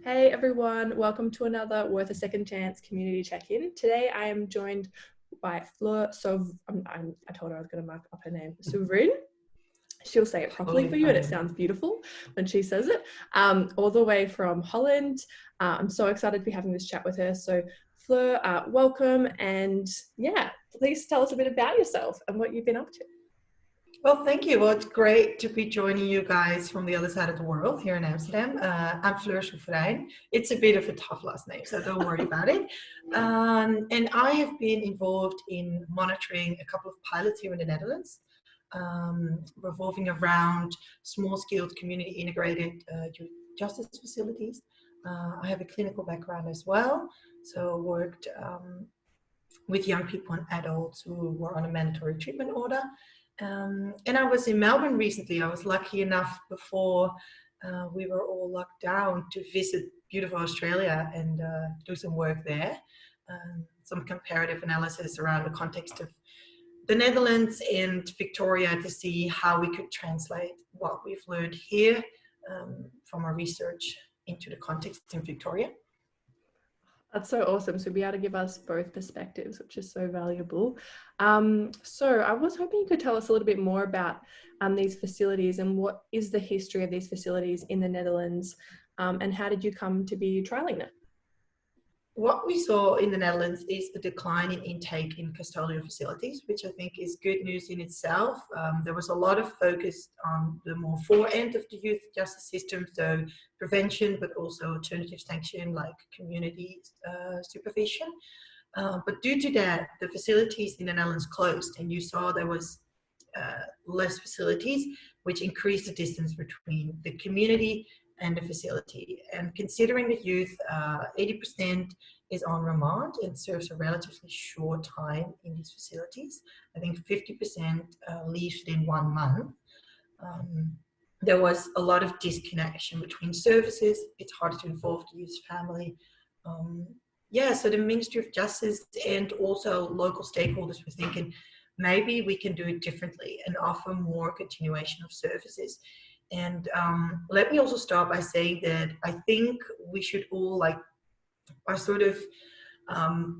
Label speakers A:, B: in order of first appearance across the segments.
A: Hey everyone, welcome to another Worth a Second Chance community check-in. Today I am joined by Fleur Souverein. I told her I was going to mark up her name. Souverein. She'll say it properly for you and it sounds beautiful when she says it. All the way from Holland. I'm so excited to be having this chat with her. So Fleur, welcome, and yeah, please tell us a bit about yourself and what you've been up to.
B: Well, thank you. Well, it's great to be joining you guys from the other side of the world here in Amsterdam. I'm Fleur Souverein. It's a bit of a tough last name, so don't worry about it. And I have been involved in monitoring a couple of pilots here in the Netherlands, revolving around small-scale community integrated justice facilities. I have a clinical background as well, so worked with young people and adults who were on a mandatory treatment order. And I was in Melbourne recently. I was lucky enough before we were all locked down to visit beautiful Australia and do some work there. Some comparative analysis around the context of the Netherlands and Victoria to see how we could translate what we've learned here from our research into the context in Victoria.
A: That's so awesome. So be able to give us both perspectives, which is so valuable. So I was hoping you could tell us a little bit more about these facilities and what is the history of these facilities in the Netherlands, and how did you come to be trialling them?
B: What we saw in the Netherlands is a decline in intake in custodial facilities, which I think is good news in itself. There was a lot of focus on the more fore end of the youth justice system, so prevention, but also alternative sanction like community supervision. But due to that, the facilities in the Netherlands closed, and you saw there was less facilities, which increased the distance between the community and the facility. And considering the youth, 80% is on remand and serves a relatively short time in these facilities. I think 50% leaves within 1 month. There was a lot of disconnection between services. It's harder to involve the youth family. So the Ministry of Justice and also local stakeholders were thinking, maybe we can do it differently and offer more continuation of services. And let me also start by saying that I think we should all, like, our sort of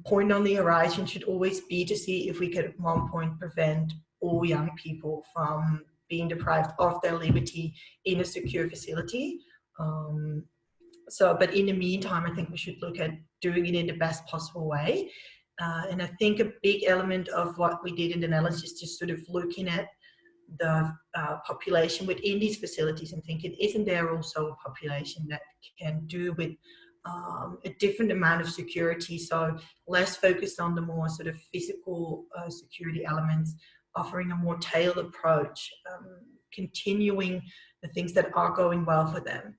B: point on the horizon should always be to see if we could at one point prevent all young people from being deprived of their liberty in a secure facility. But in the meantime, I think we should look at doing it in the best possible way. And I think a big element of what we did in the Netherlands is just sort of looking at the population within these facilities and thinking, isn't there also a population that can do with a different amount of security, so less focused on the more sort of physical security elements, offering a more tailored approach, continuing the things that are going well for them.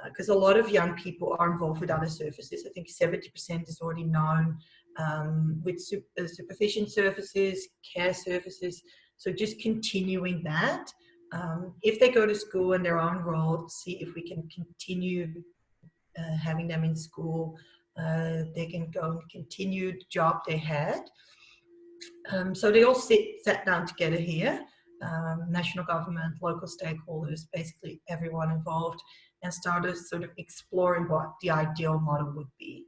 B: Because a lot of young people are involved with other services. I think 70% is already known with supervision services, care services. So just continuing that. If they go to school and they're enrolled, see if we can continue having them in school. They can go and continue the job they had. So they all sat down together here, national government, local stakeholders, basically everyone involved, and started sort of exploring what the ideal model would be.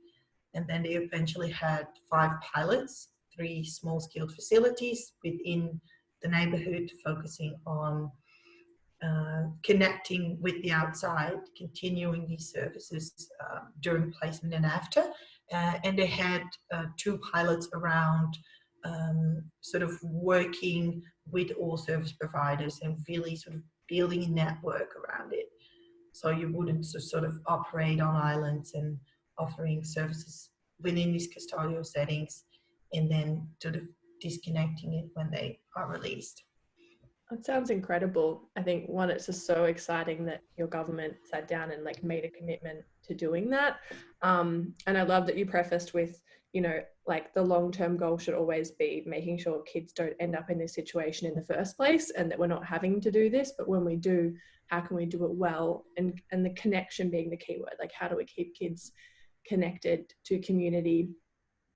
B: And then they eventually had 5 pilots, 3 small-scale facilities within the neighborhood, focusing on connecting with the outside, continuing these services during placement and after. And they had 2 pilots around sort of working with all service providers and really sort of building a network around it. So you wouldn't sort of operate on islands and offering services within these custodial settings and then sort of disconnecting it when they are released.
A: That sounds incredible. I think, one, it's just so exciting that your government sat down and like made a commitment to doing that. And I love that you prefaced with, like the long-term goal should always be making sure kids don't end up in this situation in the first place, and that we're not having to do this, but when we do, how can we do it well? And the connection being the key word. Like, how do we keep kids connected to community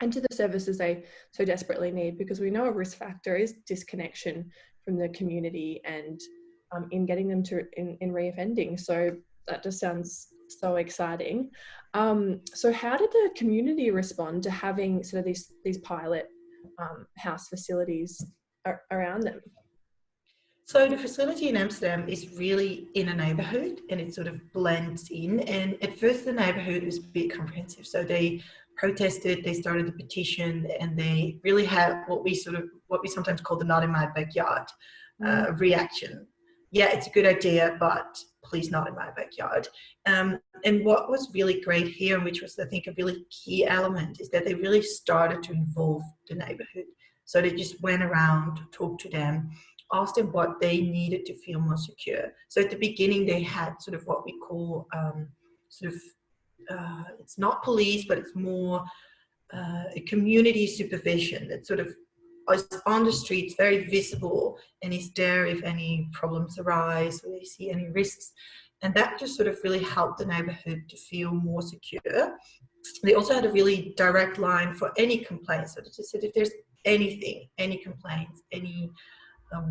A: and to the services they so desperately need? Because we know a risk factor is disconnection from the community and in getting them to in reoffending. So that just sounds So exciting. So how did the community respond to having sort of these pilot house facilities around them?
B: So the facility in Amsterdam is really in a neighborhood and it sort of blends in. And at first the neighborhood was a bit comprehensive. So they protested, they started a petition, and they really had what we sometimes call the not in my backyard reaction. Yeah, it's a good idea, but please not in my backyard. And what was really great here, and which was I think a really key element, is that they really started to involve the neighborhood. So they just went around, talked to them, asked them what they needed to feel more secure. So at the beginning, they had sort of what we call it's not police, but it's more a community supervision that sort of is on the streets, very visible, and is there if any problems arise or they see any risks. And that just sort of really helped the neighborhood to feel more secure. They also had a really direct line for any complaints. So they just said, if there's anything, any complaints, any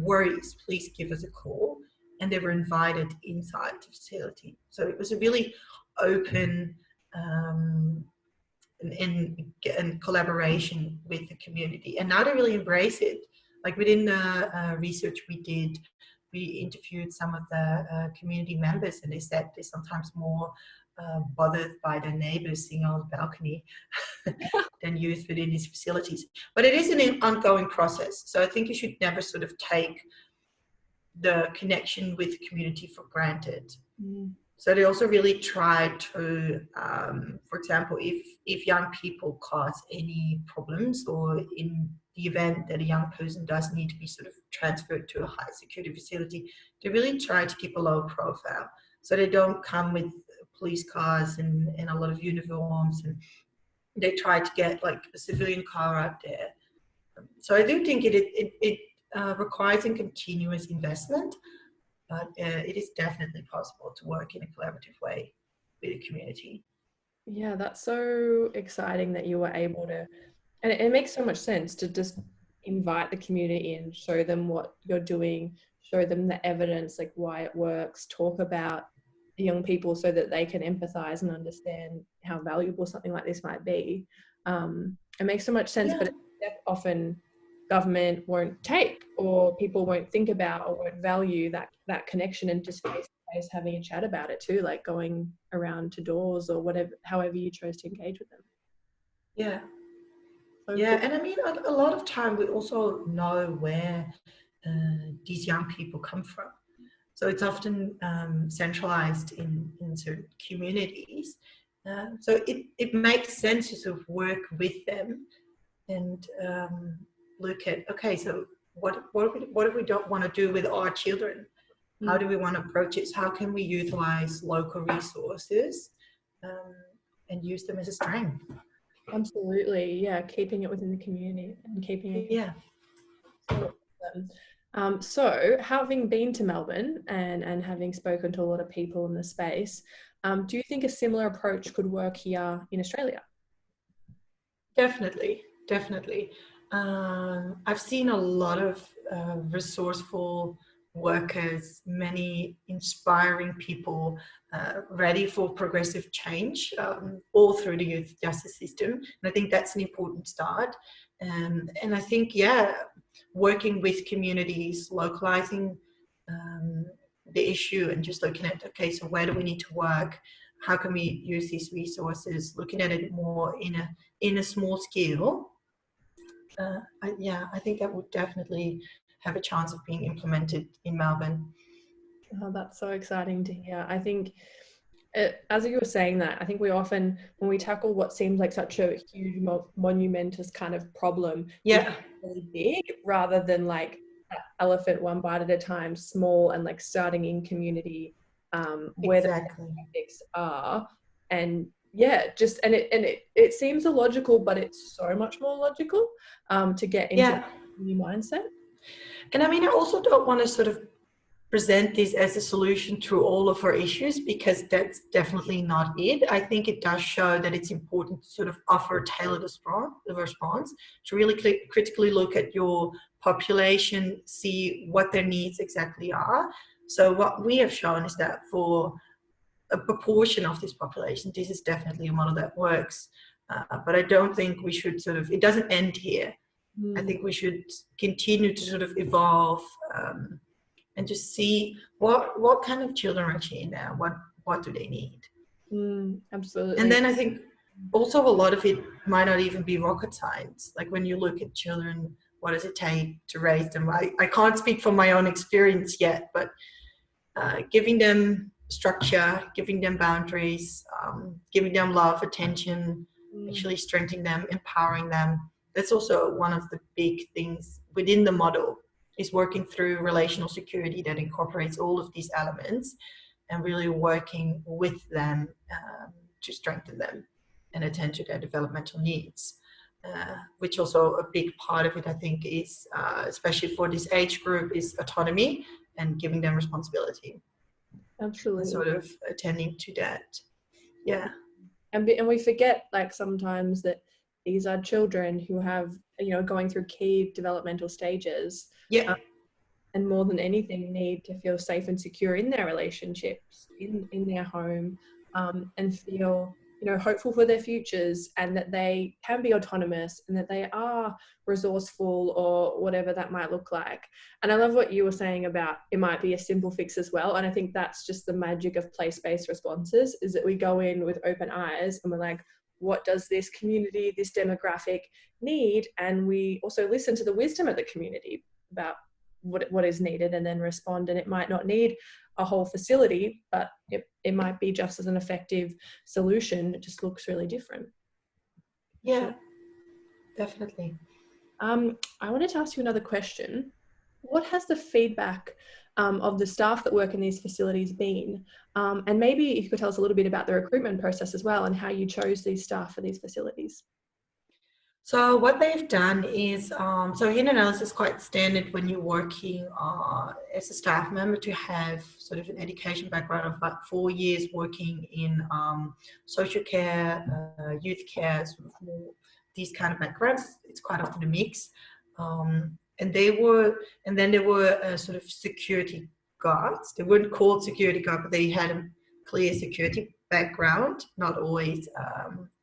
B: worries, please give us a call. And they were invited inside the facility. So it was a really open and collaboration with the community. And now they really embrace it. Like within the research we did, we interviewed some of the community members, and they said they're sometimes more bothered by their neighbors sitting on the balcony than youth within these facilities. But it is an ongoing process. So I think you should never sort of take the connection with the community for granted. So they also really try to, for example, if young people cause any problems, or in the event that a young person does need to be sort of transferred to a high security facility, they really try to keep a low profile. So they don't come with police cars and a lot of uniforms, and they try to get like a civilian car out there. So I do think it requires a continuous investment, but it is definitely possible to work in a collaborative way with the community.
A: Yeah, that's so exciting that you were able to, and it makes so much sense to just invite the community in, show them what you're doing, show them the evidence, like why it works, talk about the young people so that they can empathize and understand how valuable something like this might be. It makes so much sense, but often government won't take, or people won't think about, or won't value that connection, and just face to face having a chat about it too, like going around to doors or whatever, however you chose to engage with them.
B: Yeah.
A: So
B: Yeah,
A: cool.
B: and I mean, a lot of time we also know where these young people come from. So it's often centralized in certain communities. So it makes sense to sort of work with them and look at, okay, so what do we don't want to do with our children? How do we want to approach it? How can we utilize local resources and use them as a strength?
A: Absolutely, yeah, keeping it within the community and keeping it.
B: Yeah.
A: So having been to Melbourne and having spoken to a lot of people in the space, do you think a similar approach could work here in Australia?
B: Definitely. I've seen a lot of resourceful workers, many inspiring people ready for progressive change all through the youth justice system. And I think that's an important start. And I think, working with communities, localizing the issue and just looking at, okay, so where do we need to work? How can we use these resources? Looking at it more in a small scale. I think that would definitely have a chance of being implemented in Melbourne.
A: Oh, that's so exciting to hear. I think, as you were saying that, I think we often, when we tackle what seems like such a huge, monumentous kind of problem, really big, rather than like elephant one bite at a time, small, and like starting in community where the topics are. And it seems illogical, but it's so much more logical to get into the new mindset.
B: And I mean, I also don't want to sort of present this as a solution to all of our issues, because that's definitely not it. I think it does show that it's important to sort of offer a tailored response, to really critically look at your population, see what their needs exactly are. So what we have shown is that for a proportion of this population, this is definitely a model that works. But I don't think we should it doesn't end here. I think we should continue to sort of evolve and just see what kind of children are actually in there. What do they need?
A: Absolutely.
B: And then I think also a lot of it might not even be rocket science. Like when you look at children, what does it take to raise them? I can't speak from my own experience yet, but giving them structure, giving them boundaries, giving them love, attention, actually strengthening them, empowering them. That's also one of the big things within the model, is working through relational security that incorporates all of these elements and really working with them to strengthen them and attend to their developmental needs. Which also a big part of it, I think, is, especially for this age group, is autonomy and giving them responsibility.
A: Absolutely.
B: And sort of attending to that. Yeah.
A: And we forget, like, sometimes that these are children who have, going through key developmental stages.
B: Yeah.
A: And more than anything, need to feel safe and secure in their relationships, in their home, and feel, hopeful for their futures, and that they can be autonomous and that they are resourceful, or whatever that might look like. And I love what you were saying about it might be a simple fix as well. And I think that's just the magic of place-based responses, is that we go in with open eyes and we're like, what does this community, this demographic need? And we also listen to the wisdom of the community about what is needed, and then respond. And it might not need a whole facility, but it might be just as an effective solution. It just looks really different.
B: Yeah, definitely.
A: I wanted to ask you another question. What has the feedback of the staff that work in these facilities been? And maybe if you could tell us a little bit about the recruitment process as well, and how you chose these staff for these facilities.
B: So what they've done is, so here in the Netherlands is quite standard when you're working as a staff member to have sort of an education background of about 4 years working in social care, youth care, sort of more these kind of backgrounds. It's quite often a mix. And then there were sort of security guards. They weren't called security guards, but they had a clear security background, not always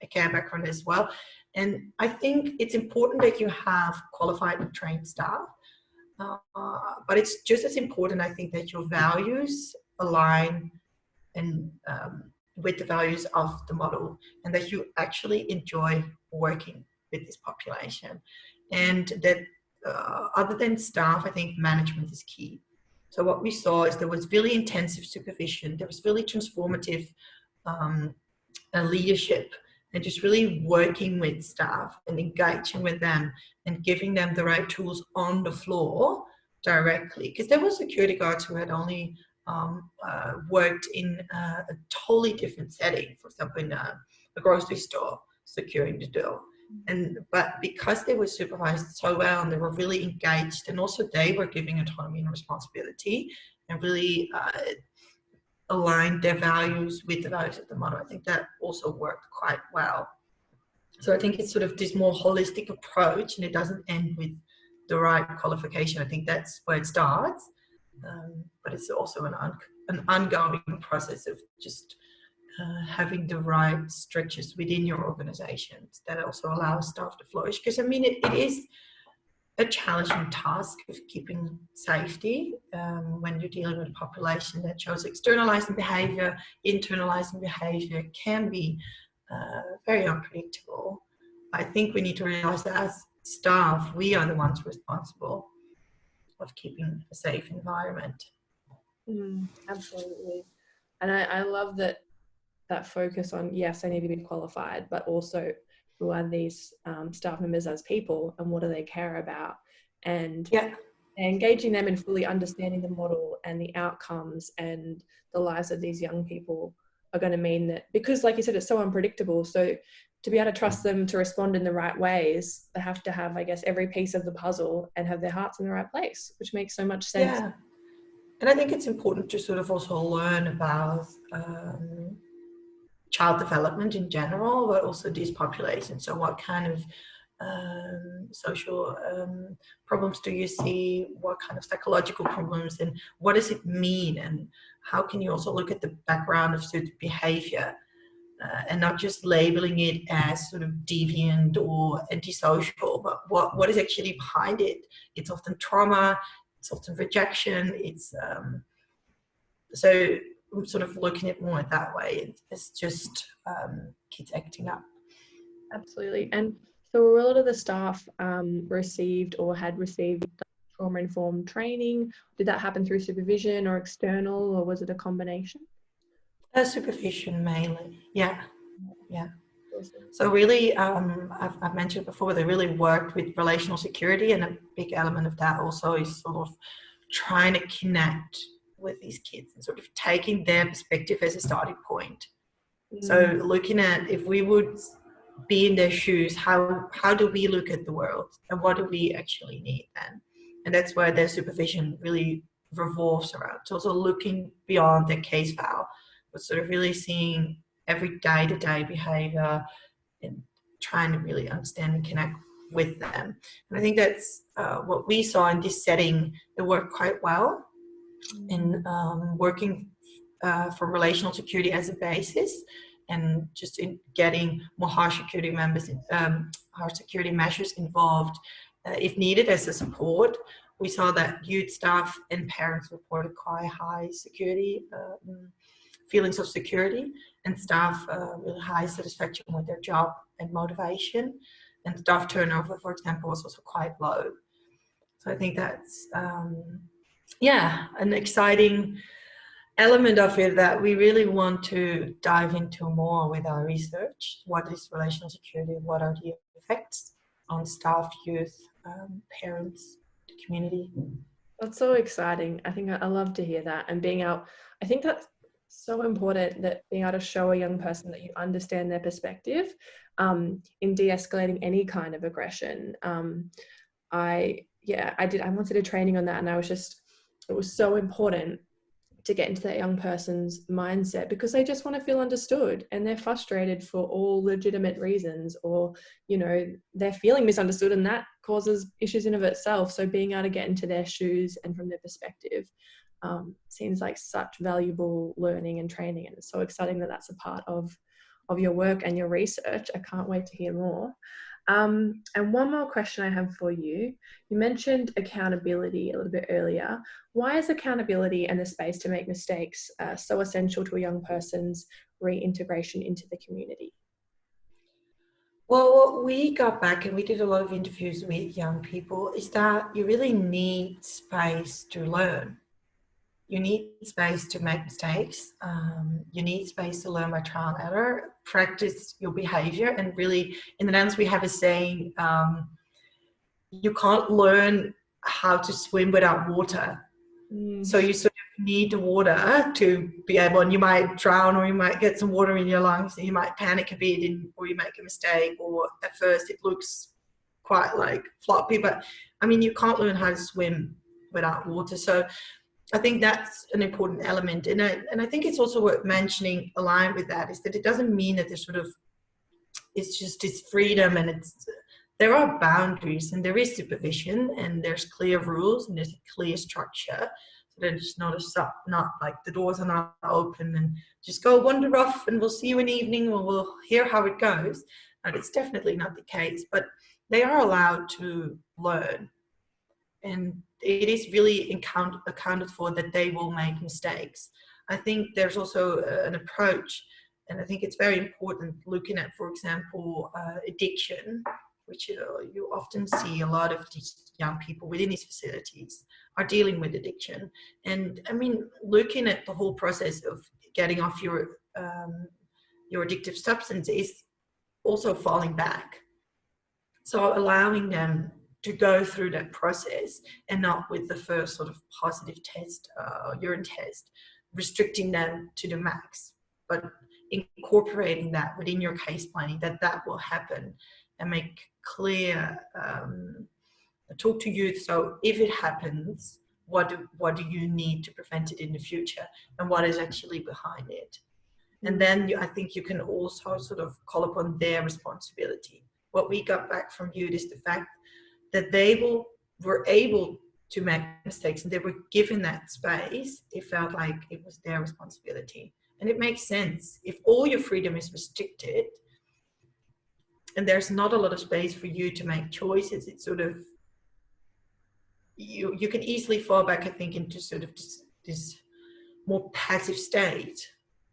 B: a care background as well. And I think it's important that you have qualified and trained staff, but it's just as important, I think, that your values align and with the values of the model, and that you actually enjoy working with this population. And that other than staff, I think management is key. So what we saw is there was really intensive supervision, there was really transformative leadership, and just really working with staff and engaging with them and giving them the right tools on the floor directly. Because there were security guards who had only worked in a totally different setting, for example, in a grocery store, securing the door. But because they were supervised so well and they were really engaged, and also they were giving autonomy and responsibility and really aligned their values with the values of the model, I think that also worked quite well. So I think it's sort of this more holistic approach, and it doesn't end with the right qualification. I think that's where it starts, but it's also an ongoing process of just having the right structures within your organizations that also allows staff to flourish. Because I mean, it is a challenging task of keeping safety when you're dealing with a population that shows externalizing behavior, internalizing behavior, can be very unpredictable. I think we need to realize that as staff, we are the ones responsible of keeping a safe environment.
A: Absolutely. And I love that focus on, yes, I need to be qualified, but also who are these staff members as people, and what do they care about, and engaging them in fully understanding the model and the outcomes and the lives of these young people are going to mean that, because like you said, it's so unpredictable. So to be able to trust them to respond in the right ways, they have to have, I guess, every piece of the puzzle and have their hearts in the right place, which makes so much sense.
B: Yeah. And I think it's important to sort of also learn about child development in general, but also these populations. So what kind of social problems do you see? What kind of psychological problems, and what does it mean? And how can you also look at the background of certain behavior, and not just labeling it as sort of deviant or antisocial, but what is actually behind it. It's often trauma, it's often rejection, it's so I'm sort of looking at more that way. It's just kids acting up.
A: Absolutely. And so were a lot of the staff received or had received trauma-informed training? Did that happen through supervision or external, or was it a combination?
B: Supervision mainly, yeah.
A: Awesome.
B: So really, I've mentioned before, they really worked with relational security, and a big element of that also is sort of trying to connect with these kids and sort of taking their perspective as a starting point. So looking at, if we would be in their shoes, how do we look at the world, and what do we actually need then? And that's where their supervision really revolves around. So also looking beyond their case file, but sort of really seeing every day-to-day behavior and trying to really understand and connect with them. And I think that's what we saw in this setting. It worked quite well in working for relational security as a basis, and just in getting more harsh security measures involved if needed as a support. We saw that youth staff and parents reported quite high security, feelings of security, and staff really high satisfaction with their job and motivation. And staff turnover, for example, was also quite low. So I think that's, an exciting element of it that we really want to dive into more with our research. What is relational security? What are the effects on staff, youth, parents, the community?
A: That's so exciting. I think I love to hear that, and being out, I think that's so important, that being able to show a young person that you understand their perspective in de-escalating any kind of aggression. I once did a training on that, and it was so important to get into that young person's mindset, because they just want to feel understood, and they're frustrated for all legitimate reasons, or, you know, they're feeling misunderstood, and that causes issues in of itself. So being able to get into their shoes and from their perspective seems like such valuable learning and training. And it's so exciting that that's a part of your work and your research. I can't wait to hear more. And one more question I have for you. You mentioned accountability a little bit earlier. Why is accountability and the space to make mistakes so essential to a young person's reintegration into the community?
B: Well, what we got back, and we did a lot of interviews with young people, is that you really need space to learn. You need space to make mistakes. You need space to learn by trial and error, practice your behavior. And really, in the Netherlands, we have a saying, you can't learn how to swim without water. So you sort of need the water to be able, and you might drown, or you might get some water in your lungs, and you might panic a bit, or you make a mistake, or at first it looks quite like floppy. But I mean, you can't learn how to swim without water. So I think that's an important element. And I think it's also worth mentioning, aligned with that, is that it doesn't mean that there's sort of, it's just this freedom, and there are boundaries, and there is supervision, and there's clear rules, and there's a clear structure. So that it's not like the doors are not open and just go wander off and we'll see you in the evening, or we'll hear how it goes. And it's definitely not the case, but they are allowed to learn. And it is really accounted for that they will make mistakes. I think there's also an approach, and I think it's very important looking at, for example, addiction, which you often see a lot of these young people within these facilities are dealing with addiction. And I mean, looking at the whole process of getting off your addictive substance is also falling back. So allowing them to go through that process, and not with the first sort of positive test, urine test, restricting them to the max, but incorporating that within your case planning, that will happen, and make clear, talk to youth. So if it happens, what do you need to prevent it in the future, and what is actually behind it? And then I think you can also sort of call upon their responsibility. What we got back from youth is the fact that they were able to make mistakes and they were given that space, it felt like it was their responsibility. And it makes sense. If all your freedom is restricted and there's not a lot of space for you to make choices, it's sort of, you can easily fall back, I think, into sort of this more passive state.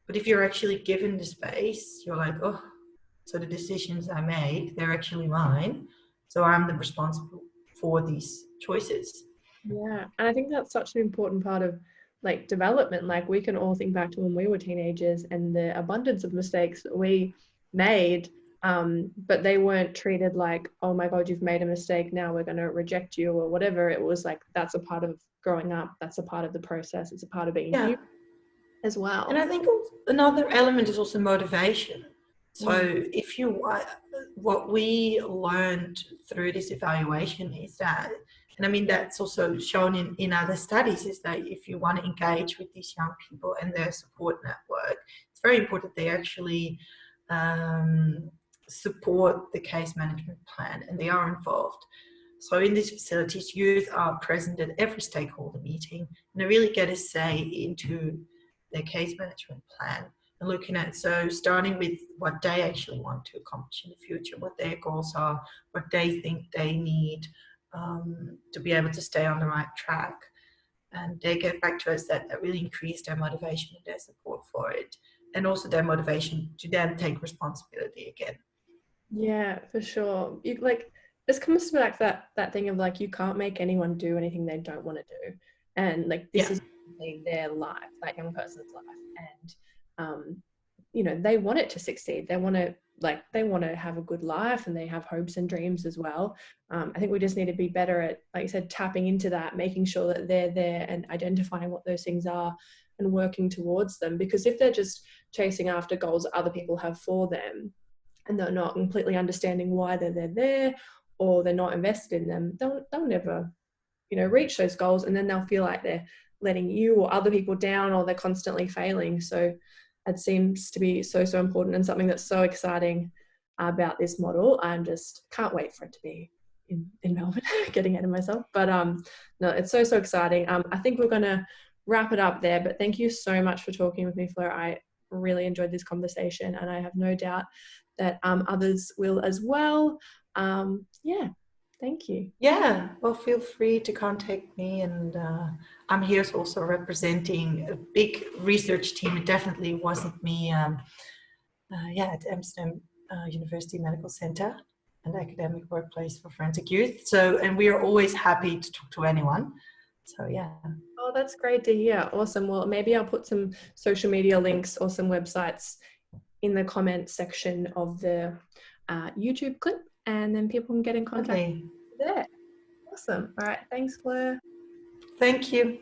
B: But if you're actually given the space, you're like, oh, so the decisions I make, they're actually mine. So I'm the responsible for these choices.
A: Yeah, and I think that's such an important part of like development. Like we can all think back to when we were teenagers and the abundance of mistakes that we made, but they weren't treated like, oh my God, you've made a mistake, now we're going to reject you or whatever. It was like, that's a part of growing up, that's a part of the process, it's a part of being human as well.
B: And I think another element is also motivation. So if you, what we learned through this evaluation is that, and I mean, that's also shown in other studies, is that if you want to engage with these young people and their support network, it's very important they actually support the case management plan and they are involved. So in these facilities, youth are present at every stakeholder meeting and they really get a say into their case management plan. And looking at, so starting with what they actually want to accomplish in the future, what their goals are, what they think they need to be able to stay on the right track. And they get back to us that really increased their motivation and their support for it. And also their motivation to then take responsibility again.
A: Yeah, for sure. You like, this comes to like that thing of like, you can't make anyone do anything they don't want to do. And like, this is their life, that young person's life. And you know, they want it to succeed. They want to have a good life and they have hopes and dreams as well. I think we just need to be better at, like you said, tapping into that, making sure that they're there and identifying what those things are and working towards them. Because if they're just chasing after goals that other people have for them and they're not completely understanding why they're there or they're not invested in them, they'll never, you know, reach those goals, and then they'll feel like they're letting you or other people down or they're constantly failing. So it seems to be so important and something that's so exciting about this model. I just can't wait for it to be in Melbourne. Getting ahead of myself, but no, it's so exciting. I think we're gonna wrap it up there, but thank you so much for talking with me, Fleur. I really enjoyed this conversation and I have no doubt that others will as well. Thank you.
B: Yeah, well, feel free to contact me, and I'm here also representing a big research team. It definitely wasn't me. At Amsterdam University Medical Center, an academic workplace for forensic youth. So, and we are always happy to talk to anyone. So, yeah.
A: Oh, that's great to hear. Awesome. Well, maybe I'll put some social media links or some websites in the comments section of the YouTube clip, and then people can get in contact there. Awesome. All right. Thanks, Fleur.
B: Thank you.